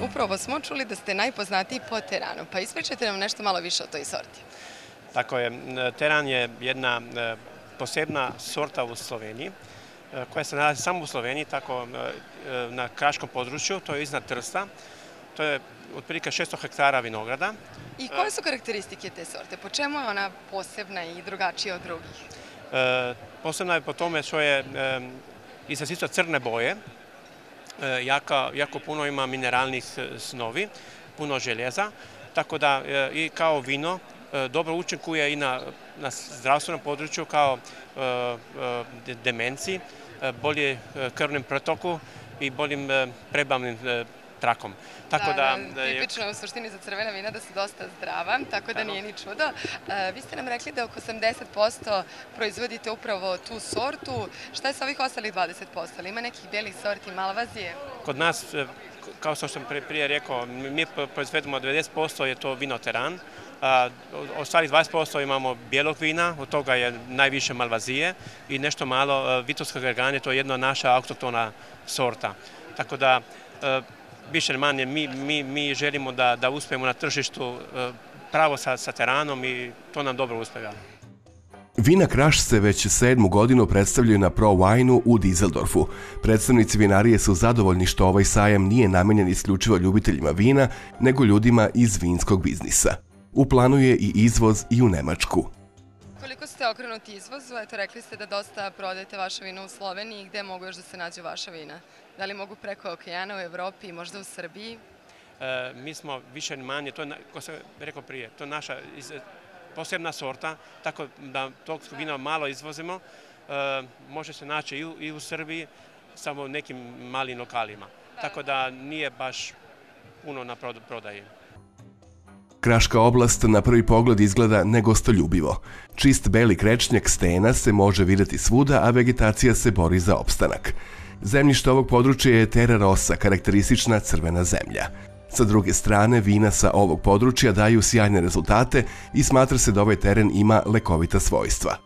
Upravo smo čuli da ste najpoznatiji po teranu, pa ispričajte nam nešto malo više o toj sorti. Tako je, teran je jedna posebna sorta u Sloveniji, koja se nalazi samo u Sloveniji, tako na kraškom području, to je iznad Trsta. To je otprilike 600 hektara vinograda. I koje su karakteristike te sorte? Po čemu je ona posebna i drugačija od drugih? Posebna je po tome što je izrazito crne boje, jako puno ima mineralnih snovi, puno željeza, tako da i kao vino dobro učinkuje i na zdravstvenom području kao demenciji, bolje krvnim protoku i boljim prebavnim trakom. Tipično je u suštini za crvena vina da su dosta zdrava, tako da nije ni čudo. Vi ste nam rekli da oko 80% proizvodite upravo tu sortu. Šta je sa ovih ostalih 20%? Ali ima nekih belih sorti, malvazije? Kod nas, kao što sam prije rekao, mi proizvedemo 90% je to vino teran. Ostalih 20% imamo bijelog vina, od toga je najviše malvazije i nešto malo Vitovska Gargane, to je jedna naša autohtona sorta. Tako da, više manje, mi želimo da uspijemo na tržištu pravo sa teranom i to nam dobro uspeva. Vina Kraš se već 7. godinu predstavljaju na Pro Wine-u u Dizeldorfu. Predstavnici vinarije su zadovoljni što ovaj sajam nije namenjen isključivo ljubiteljima vina, nego ljudima iz vinskog biznisa. U planu je i izvoz i u Nemačku. Koliko ste okrenuti izvozu? Eto, rekli ste da dosta prodajete vaše vino u Sloveniji. Gde mogu još da se nađu vaša vina? Da li mogu preko okeana u Evropi i možda u Srbiji? Mi smo više manje, to je, kao sam rekao prije, to je naša posebna sorta, tako da tog vina malo izvozimo. Može se naći i u Srbiji, samo u nekim malim lokalima. Tako da nije baš puno na prodaji. Kraška oblast na prvi pogled izgleda negostoljubivo. Čist beli krečnjak stena se može vidjeti svuda, a vegetacija se bori za opstanak. Zemljište ovog područja je Terra Rossa, karakteristična crvena zemlja. Sa druge strane, vina sa ovog područja daju sjajne rezultate i smatra se da ovaj teren ima lekovita svojstva.